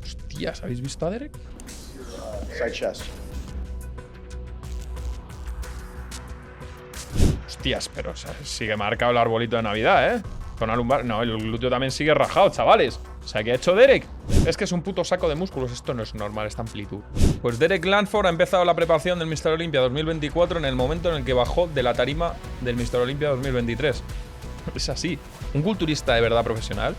Hostias, ¿habéis visto a Derek? Side chest. Hostias, pero o sea, sigue marcado el arbolito de Navidad, ¿eh? Con lumbar. No, el glúteo también sigue rajado, chavales. O sea, ¿qué ha hecho Derek? Es que es un puto saco de músculos. Esto no es normal, esta amplitud. Pues Derek Lunsford ha empezado la preparación del Mr Olympia 2024 en el momento en el que bajó de la tarima del Mr Olympia 2023. Es así. Un culturista de verdad profesional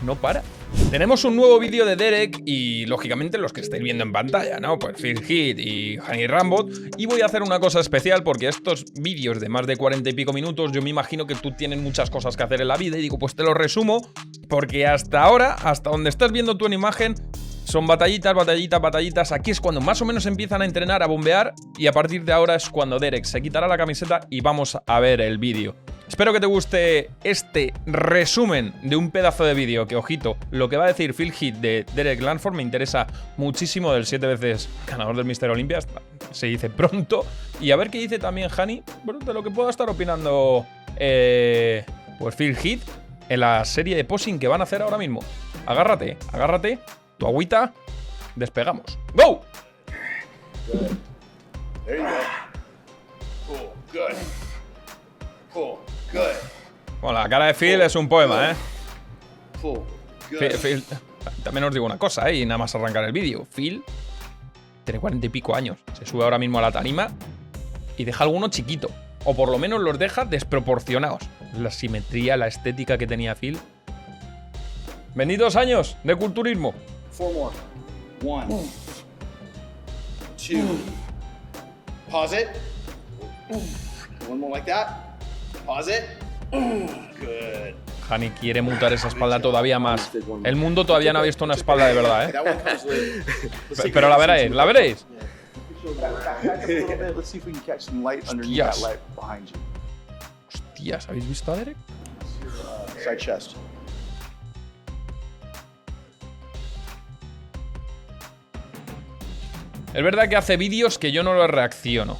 no para. Tenemos un nuevo vídeo de Derek y, lógicamente, los que estáis viendo en pantalla, ¿no? Pues Phil Heath y Hani Rambod. Y voy a hacer una cosa especial porque estos vídeos de más de 40 y pico minutos, yo me imagino que tú tienes muchas cosas que hacer en la vida y digo, pues te lo resumo porque hasta ahora, hasta donde estás viendo tú en imagen, son batallitas, batallitas, batallitas. Aquí es cuando más o menos empiezan a entrenar, a bombear, y a partir de ahora es cuando Derek se quitará la camiseta y vamos a ver el vídeo. Espero que te guste este resumen de un pedazo de vídeo que, ojito, lo que va a decir Phil Heath de Derek Lunsford me interesa muchísimo, del 7 veces ganador del Mr Olympia, se dice pronto. Y a ver qué dice también Hani, bueno, de lo que pueda estar opinando pues Phil Heath en la serie de posing que van a hacer ahora mismo. Agárrate, agárrate, tu agüita, despegamos. ¡Go! Good. There you go. Cool. Good. Cool. Good. Bueno, la cara de Phil es un poema, ¿eh? Cool. Good. Phil, también os digo una cosa, ¿eh? Y nada más arrancar el vídeo. Phil tiene 40 y pico años. Se sube ahora mismo a la tarima y deja alguno chiquito. O por lo menos los deja desproporcionados. La simetría, la estética que tenía Phil. Benditos años de culturismo. 4 more. 1, 2. Pause it. 1 more like that. Pause it. Good. Hani quiere mutar esa espalda todavía más. El mundo todavía no ha visto una espalda de verdad, ¿eh? That one comes with. Pero la veréis, la veréis. Let's see if we can catch some light underneath that light behind you. Hostias, ¿habéis visto a Derek? Side chest. Es verdad que hace vídeos que yo no los reacciono,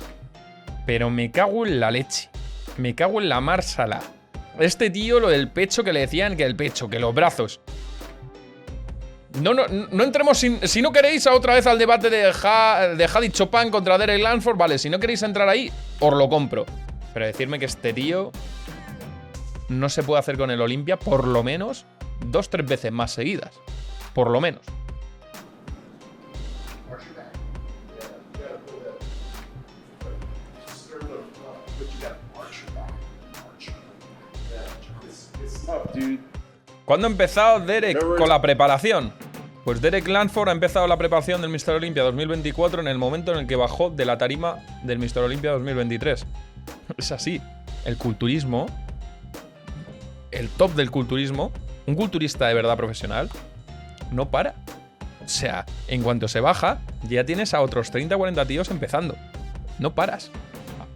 pero me cago en la leche. Me cago en la marsala. Este tío, lo del pecho que le decían, que el pecho, que los brazos. No entremos si no queréis otra vez al debate de Hadi Choopan contra Derek Lunsford, vale, si no queréis entrar ahí, os lo compro. Pero decirme que este tío no se puede hacer con el Olympia por lo menos 2-3 veces más seguidas. Por lo menos. ¿Cuándo ha empezado Derek con la preparación? Pues Derek Lunsford ha empezado la preparación del Mr Olympia 2024 en el momento en el que bajó de la tarima del Mr Olympia 2023. Es así. El culturismo, el top del culturismo, un culturista de verdad profesional, no para. O sea, en cuanto se baja, ya tienes a otros 30-40 tíos empezando. No paras.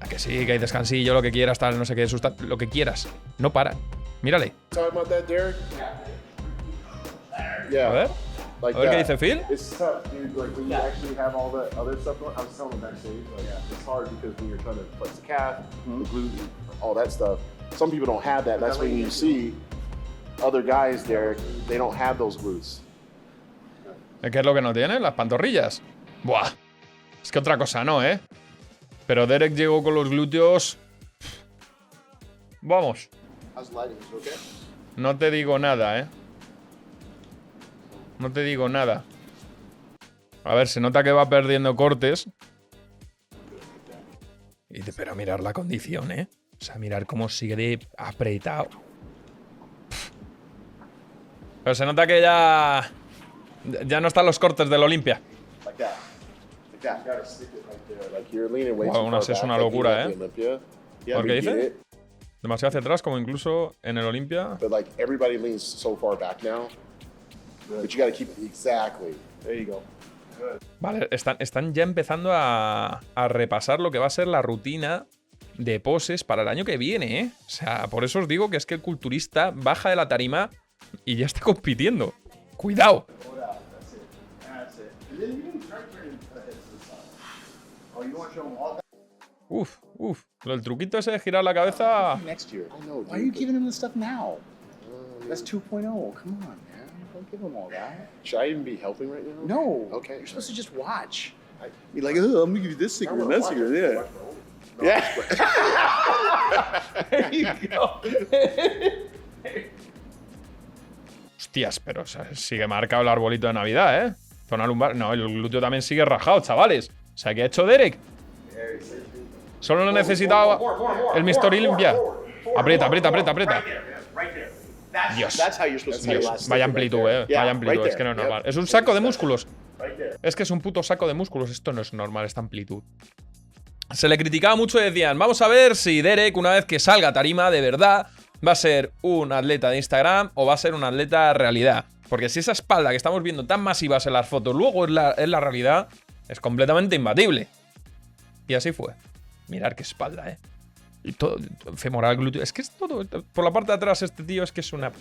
A que sí, que hay descansillo, lo que quieras, tal, no sé qué, lo que quieras. No para. Mírale. Talking about that, Derek? A Yeah. ver. Like A ver qué that. dice Phil. It's tough, dude. Like when you actually have all the other stuff going. I was telling him backstage, like it's hard because when you're trying to flex the calf, the glute, all that stuff. Some people don't have that. That's when you see other guys, Derek. They don't have those glutes. ¿Qué es lo que no tiene? Las pantorrillas. Buah. Es que otra cosa no, ¿eh? Pero Derek llegó con los glúteos. Vamos. How's lighting? Is it okay? No te digo nada, ¿eh? No te digo nada. A ver, se nota que va perdiendo cortes. Pero mirar la condición, ¿eh? O sea, mirar cómo sigue de apretado. Pero se nota que ya no están los cortes del Olympia. Like that. Like that. You gotta stick it right there. Like you're leaning way Wow, too aún far así es back, una like you locura, at the ¿eh? Olympia. Yeah, ¿Por qué we get dice? it, Demasiado hacia atrás, como incluso en el Olympia. but like everybody leans so far back now. But you gotta keep it exactly. There you go. Vale, están ya empezando a repasar lo que va a ser la rutina de poses para el año que viene, ¿eh? O sea, por eso os digo que es que el culturista baja de la tarima y ya está compitiendo. ¡Cuidado! Uf. El truquito ese de girar la cabeza. Next year. Why are you giving him this stuff now? That's 2.0. Come on, man. Don't give him all that. Should I even be helping right now? No. Okay. You're supposed to just watch. Be like, oh, I'm gonna give you this secret and that secret. Yeah. There you go. Hostias, pero o sea, sigue marcado el arbolito de Navidad, ¿eh? Zona lumbar. No, el glúteo también sigue rajado, chavales. O sea, ¿qué ha hecho Derek? Solo lo necesitaba el Mr Olympia. Aprieta, aprieta, aprieta, aprieta. Dios. Dios. Vaya amplitud, vaya amplitud. Es que no es normal. Es un saco de músculos. Es que es un puto saco de músculos. Esto no es normal, esta amplitud. Se le criticaba mucho y decían, vamos a ver si Derek, una vez que salga a tarima, de verdad, va a ser un atleta de Instagram o va a ser un atleta realidad. Porque si esa espalda que estamos viendo tan masivas en las fotos luego es la realidad, es completamente imbatible. Y así fue. Mirad qué espalda, Y todo, femoral, glúteo. Es que es todo. Por la parte de atrás, este tío es que es una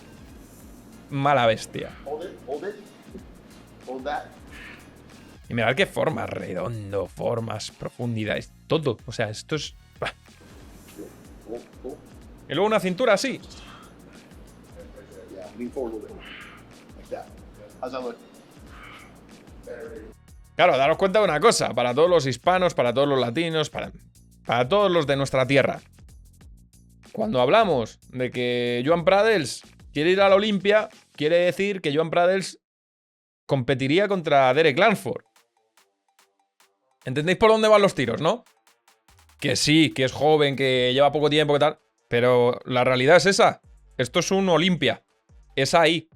mala bestia. Hold that. Y mirad qué formas, redondo, formas, profundidades, todo. O sea, esto es. Y luego una cintura así. Lean forward a little bit. Like that. How's that look? Claro, daros cuenta de una cosa. Para todos los hispanos, para todos los latinos, para todos los de nuestra tierra. Cuando hablamos de que Joan Pradels quiere ir a la Olympia, quiere decir que Joan Pradels competiría contra Derek Lunsford. ¿Entendéis por dónde van los tiros, no? Que sí, que es joven, que lleva poco tiempo, que tal. Pero la realidad es esa. Esto es un Olympia. Es ahí.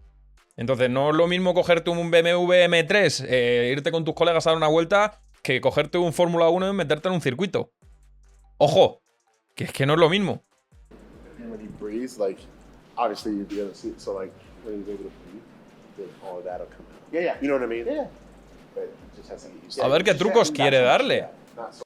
Entonces no es lo mismo cogerte un BMW M3, irte con tus colegas a dar una vuelta, que cogerte un Fórmula 1 y meterte en un circuito. ¡Ojo! Que es que no es lo mismo. When he breathes, like, obviously you'd be able to see it. So, like, when he's able to breathe, then all of that'll come out. Yeah. You know what I mean? Yeah. But it just has to get used to A ver qué trucos quiere darle. Not so.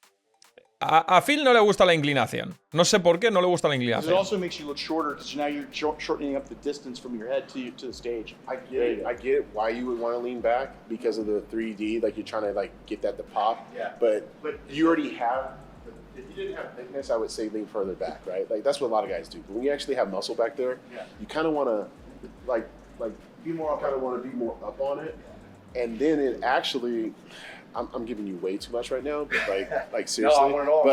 A Phil no le gusta la inclinación. No sé por qué no le gusta la It inclinación. also makes you look shorter because now you're shortening up the distance from your head to the stage. I get it why you would want to lean back because of the 3D, like you're trying to like get that to pop. Yeah. But you already have. If you didn't have thickness, I would say lean further back, right? Like that's what a lot of guys do. But when you actually have muscle back there, you kind of want to, like be more. Kind of want to be more up on it, and then it actually. I'm giving you way too much right now, but like seriously. No, I want it all.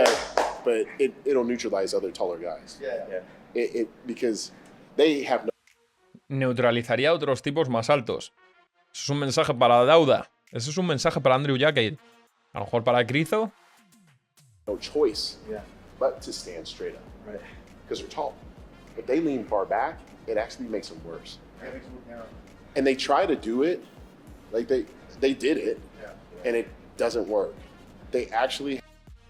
But it'll neutralize other taller guys. Yeah. It because they have Neutralizaría a otros tipos más altos. Eso es un mensaje para Dauda. Eso es un mensaje para Andrew Jackett. A lo mejor para Crizo. no choice Yeah. but to stand straight up Right. because they're tall. If they lean far back, it actually makes them worse. That makes them look down. And they try to do it, like they did it, and it doesn't work. They actually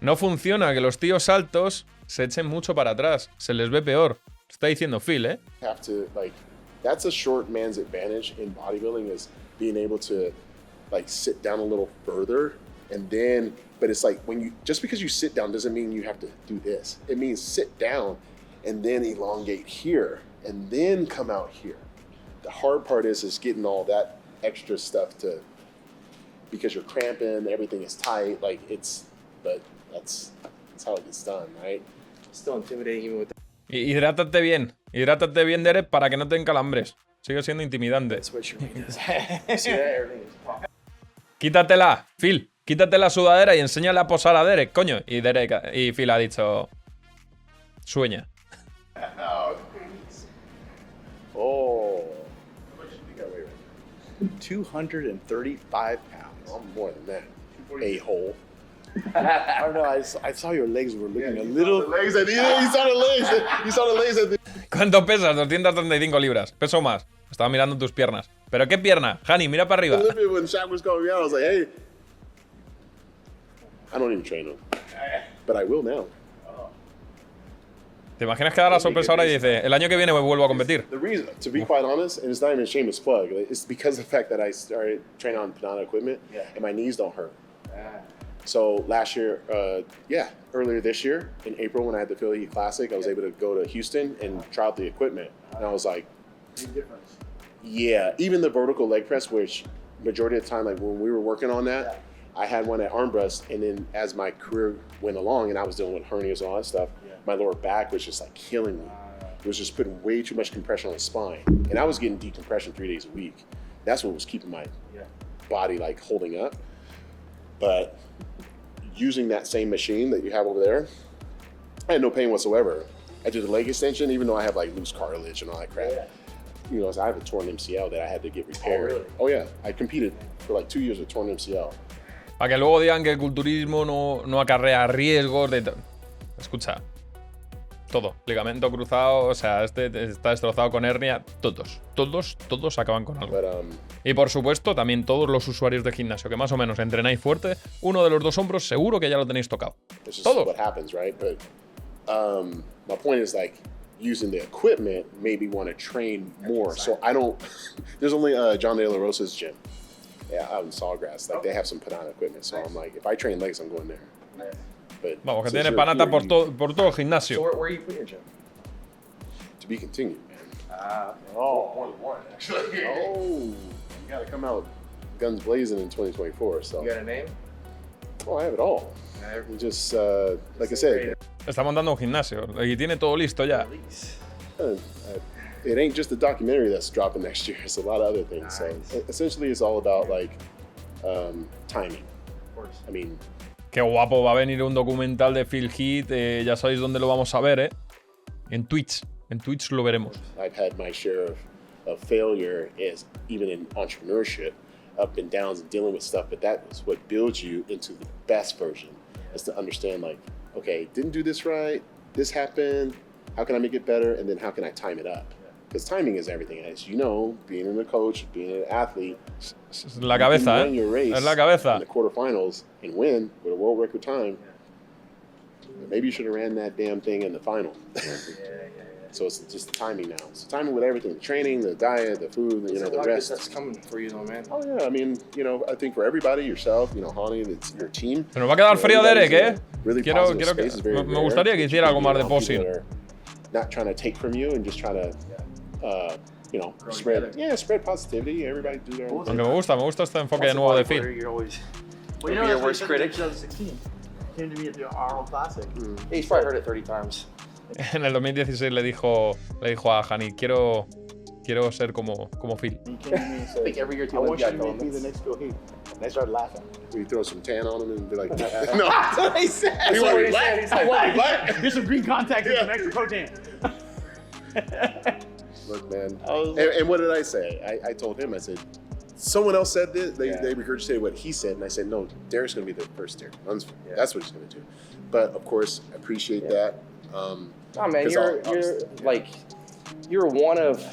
No funciona que los tíos altos se echen mucho para atrás. Se les ve peor. Está diciendo Phil, have to like. That's a short man's advantage in bodybuilding is being able to like sit down a little further and then. But it's like when you just because you sit down doesn't mean you have to do this. It means sit down and then elongate here and then come out here. The hard part is getting all that extra stuff to because you're cramping, everything is tight, like it's. But that's how it gets done, right? Still intimidating even with that. Hidrátate bien, Derek, para que no te den calambres. Sigue siendo intimidante. That's what you mean. See that? Everything is popping. Quítatela, Phil. Quítate la sudadera y enséñale a posar a Derek, coño. Y Phil ha dicho... Sueña. Oh. How much do you think I weigh right 235 pounds. now? I'm more than that. A-hole. I don't know. I saw your legs were looking a little. Legs at you saw the legs. You saw the legs at the. ¿Cuánto pesas? 235 libras. Peso más. Estaba mirando tus piernas. ¿Pero qué pierna? Hani, mira para arriba. Olympia, when Shaq was coming out, I was like, hey. I don't even train him. But I will now. ¿Te imaginas que da la sorpresa ahora y dice, el año que viene me vuelvo a competir? The reason, to be quite honest, and it's not even a shameless plug, it's because of the fact that I started training on Panada equipment and my knees don't hurt. So last year, earlier this year, in April when I had the Philly Heat Classic, I was able to go to Houston and try out the equipment. And I was like, Big difference. yeah, even the vertical leg press, which majority of the time, like when we were working on that, I had one at arm breast, and then as my career went along and I was dealing with hernias and all that stuff, my lower back was just like killing me. It was just putting way too much compression on the spine. And I was getting decompression 3 days a week. That's what was keeping my body like holding up. But using that same machine that you have over there, I had no pain whatsoever. I did a leg extension, even though I have like loose cartilage and all that crap. You know, so I have a torn MCL that I had to get repaired. really? Oh yeah, I competed for like 2 years with torn MCL. Para que luego digan que el culturismo no acarrea riesgos de... Escucha, todo. Ligamento cruzado, o sea, este está destrozado con hernia. Todos acaban con algo. But Y por supuesto, también todos los usuarios de gimnasio que más o menos entrenáis fuerte, uno de los dos hombros seguro que ya lo tenéis tocado. it's just Todos. what happens, right? But my point is like using the equipment made me want to train more. So I don't. There's only John De La Rosa's gym, out in Sawgrass. Like they have some put on equipment. So I'm like, if I train legs, I'm going there. But Vamos, que since tiene you're panata here, por todo el gimnasio. So where you put your gym? to be continued, man. More than one, actually. Oh, you got to come out guns blazing in 2024. So, You got a name? well, I have it all. You just, like I said, Está montando un gimnasio y tiene todo listo ya. it ain't just the documentary that's dropping next year. It's a lot of other things. So essentially, it's all about like timing. Of course. I mean, Qué guapo, va a venir un documental de Phil Heath, ya sabéis dónde lo vamos a ver, En Twitch. En Twitch lo veremos. I've had my share of failure as even in entrepreneurship, up and downs and dealing with stuff, but that is what builds you into the best version, is to understand like, okay, didn't do this right, this happened, how can I make it better, and then how can I time it up? Because timing is everything. As you know, being a coach, being an athlete, Es la cabeza, you can run your race Es la cabeza. in the quarterfinals and win with a world record time. Maybe you should have ran that damn thing in the final. So it's just the timing now. So timing with everything, the training, the diet, the food, you know, the rest. That's coming for you though, man. Oh yeah, I mean, you know, I think for everybody, yourself, you know, Hani, it's your team. Se nos va a quedar frío Derek, Really Quiero positive que, space is very me rare. gustaría que hiciera algo más de People posing. that are not trying to take from you and just trying to, you know, spread positivity. Everybody do their own thing. Aunque me gusta este enfoque nuevo de Phil. You're always Well, you be know, your that's what he worst said critic. in 2016. Came to me at the Arnold Classic. He's probably heard it 30 times. En el 2016 le dijo a Hani, quiero ser como Phil. He came to me and I think said, every year I want you Olympia to make me the elements. next Phil Heath. And I started laughing. You throw some tan on them and be like, no. That's what he said. You want to be black? He's like, Black? Here's some green contacts and some extra protein. Look, man. And what did I say? I told him, I said, someone else said this. They regurgitated what he said, and I said, no, Derek's going to be the first Derek Lunsford. That's what he's going to do. But of course, I appreciate that. Oh man, 'cause you're one of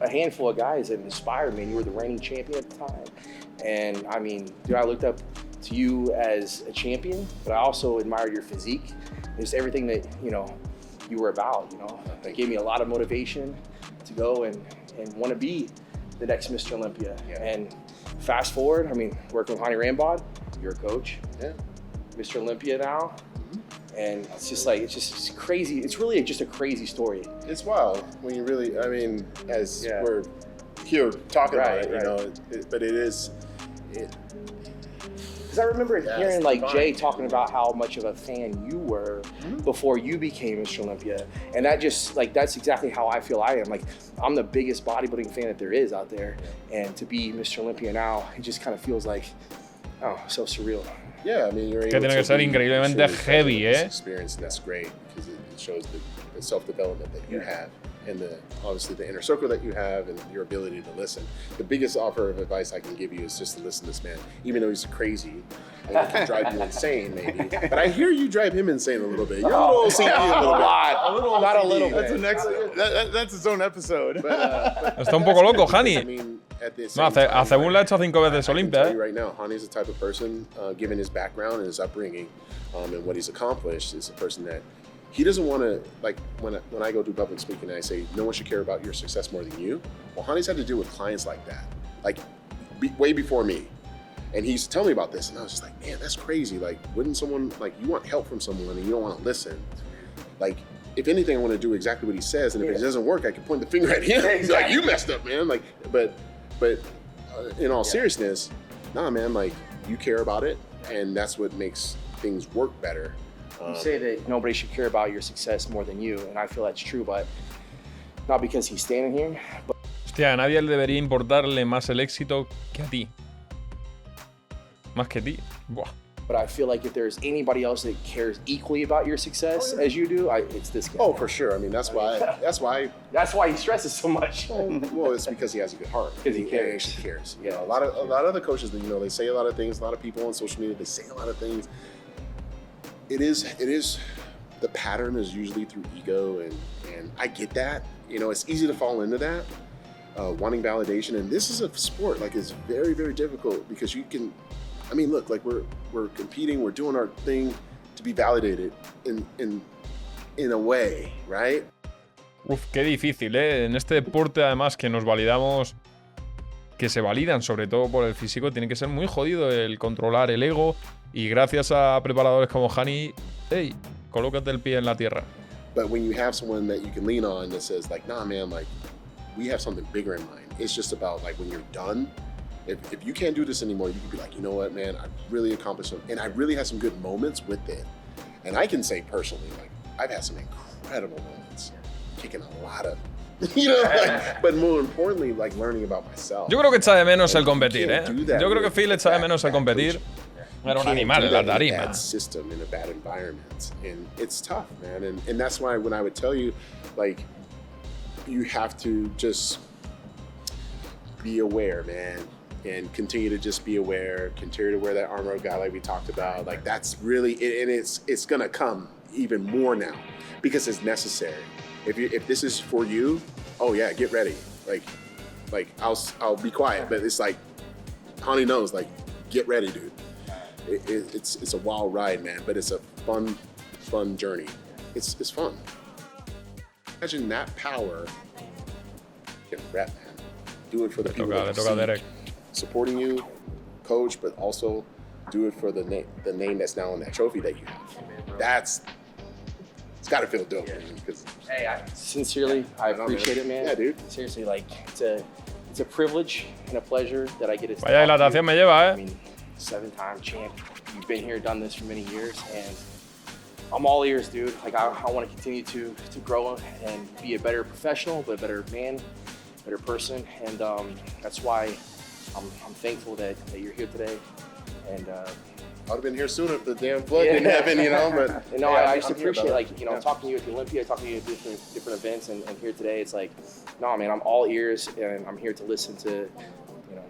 a handful of guys that inspired me. And you were the reigning champion at the time, and I mean, dude, I looked up to you as a champion, but I also admired your physique. Just everything that you were about. It gave me a lot of motivation to go and want to be the next Mr. Olympia. And fast forward, I mean, working with Hani Rambod, you're a coach. Yeah. Mr. Olympia now. And it's just like, it's crazy. It's really just a crazy story. It's wild when you really, I mean, as we're here talking about it, you know, but it is. Because I remember hearing like Jay talking about how much of a fan you were before you became Mr. Olympia. And that just, like, that's exactly how I feel I am. Like, I'm the biggest bodybuilding fan that there is out there. And to be Mr. Olympia now, it just kind of feels like, oh, so surreal. Yeah, I mean, you're able Que tiene que ser increíblemente heavy, experience, and that's great because it shows the self-development that you have and obviously the inner circle that you have and your ability to listen. The biggest offer of advice I can give you is just to listen to this man, even though he's crazy and he can drive you insane maybe. But I hear you drive him insane a little bit. You're a little OCD a little bit. Not a little bit. That's its own episode. Está un poco loco, Hani. I mean, at the No, same time, hace un la ha hecho 5 veces I can Olympia, tell you right now, Hani's the type of person, given his background and his upbringing, and what he's accomplished, is a person that he doesn't want to, like, when I go do public speaking and I say no one should care about your success more than you. Well, Hani's had to deal with clients like that, like way before me. And he used to tell me about this, and I was just like, man, that's crazy. Like, wouldn't someone, like, you want help from someone and you don't want to listen. Like, if anything, I want to do exactly what he says, and if it doesn't work, I can point the finger at him. He's like, you messed up, man. Like, but in all seriousness, nah, man, like, you care about it, and that's what makes things work better. You say that nobody should care about your success more than you, and I feel that's true, but not because he's standing here, but Hostia, a nadie le debería importarle más el éxito que a ti. Más que a ti. Buah. But I feel like if there's anybody else that cares equally about your success as you do, it's this guy. Oh, for sure. I mean, that's why he stresses so much. well, it's because he has a good heart. Because he cares. He actually cares. Yeah. You know, a lot of other coaches, you know, they say a lot of things. A lot of people on social media, they say a lot of things. It is. The pattern is usually through ego, and I get that. You know, it's easy to fall into that, wanting validation. And this is a sport, like, it's very, very difficult because you can. I mean, look, like we're competing, we're doing our thing to be validated in a way, right? Uf, qué difícil, ¿eh? En este deporte, además, que nos validamos, que se validan sobre todo por el físico, tiene que ser muy jodido el controlar el ego. Y gracias a preparadores como Hani, hey, colócate el pie en la tierra. But when you have someone that you can lean on that says, like, nah, man, like, we have something bigger in mind. It's just about, like, when you're done, if you can't do this anymore, you can be like, you know what, man, I really accomplished something. And I really had some good moments with it. And I can say personally, like, I've had some incredible moments, kicking a lot of, you know, like, but more importantly, like, learning about myself. Yo creo que echa de menos el competir, ¿eh? Yo creo que Phil echa de menos el competir. Era un animal en la tarima. Bad system in a bad environment, and it's tough, man. And that's why when I would tell you, like, you have to just be aware, man. And continue to just be aware, continue to wear that armor guy like we talked about. Like, that's really, and it's gonna come even more now because it's necessary. If this is for you, oh yeah, get ready. Like I'll be quiet, but it's like, Hani knows, like, get ready, dude. It's a wild ride, man, but it's a fun journey. It's fun. Imagine that power can rep, man. Do it for the people that toca Derek. Supporting you, coach, but also do it for the name that's now on that trophy that you have. It's got to feel dope, man. Hey, sincerely, I appreciate it, man. Yeah, dude. Seriously, like, it's a privilege and a pleasure that I get to. Vaya hidratación me lleva, I mean, 7-time champ. You've been here, done this for many years, and I'm all ears, dude. Like, I want to continue to grow and be a better professional, but a better man, better person, and that's why I'm thankful that you're here today. And I'd have been here sooner if the damn flood didn't happen, you know. But you know, I just appreciate, like, you know, talking to you at the Olympia, talking to you at different events, and here today, it's like, no, man, I'm all ears, and I'm here to listen to, you know,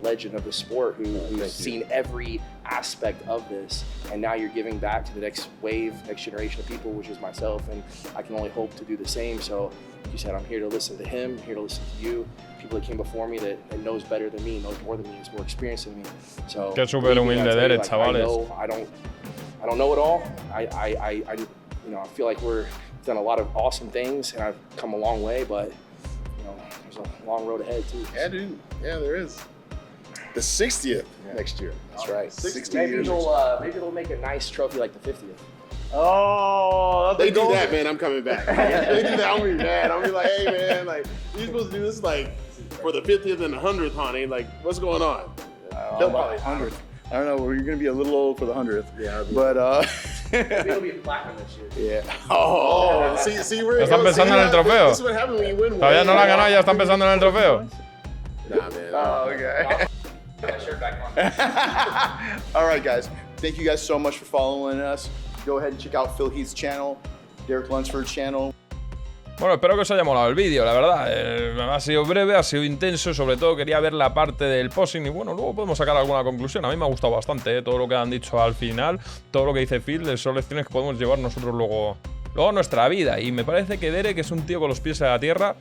legend of the sport who's seen every aspect of this, and now you're giving back to the next wave, next generation of people, which is myself, and I can only hope to do the same. So, like you said, I'm here to listen to him, here to listen to you, people that came before me that knows better than me, knows more than me, is more experienced than me. So, qué súper humilde Derek, chavales. I don't know it all. I you know, I feel like we've done a lot of awesome things, and I've come a long way, but, you know, there's a long road ahead too. Yeah, dude. Yeah, there is. The 60th next year. That's right. 60 maybe years. they'll make a nice trophy like the 50th. Oh, They do that, man. I'm coming back. They do that. I'm gonna be mad. I'm gonna be like, hey, man, like, you're supposed to do this, like, for the 50th and the 100th, honey. Like, what's going on? They'll probably 100th. I don't know. You're gonna be a little old for the 100th. Yeah. But Maybe it'll be platinum this year. yeah. Oh, see where Están pensando en el trofeo. This is what happens when you win. Todavía no la han ganado, ya están pensando en el trofeo. Nah, man. Oh, okay. All right, guys. Thank you guys so much for following us. Go ahead and check out Phil Heath's channel, Derek Lunsford's channel. Bueno, espero que os haya molado el vídeo, la verdad. Ha sido breve, ha sido intenso, sobre todo quería ver la parte del posing y bueno, luego podemos sacar alguna conclusión. A mí me ha gustado bastante, todo lo que han dicho al final, todo lo que dice Phil, son lecciones que podemos llevar nosotros luego a nuestra vida. Y me parece que Derek es un tío con los pies en la tierra,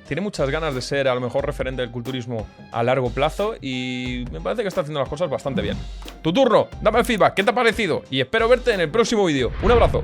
tiene muchas ganas de ser a lo mejor referente del culturismo a largo plazo y me parece que está haciendo las cosas bastante bien. Tu turno, dame el feedback, ¿qué te ha parecido? Y espero verte en el próximo vídeo. Un abrazo.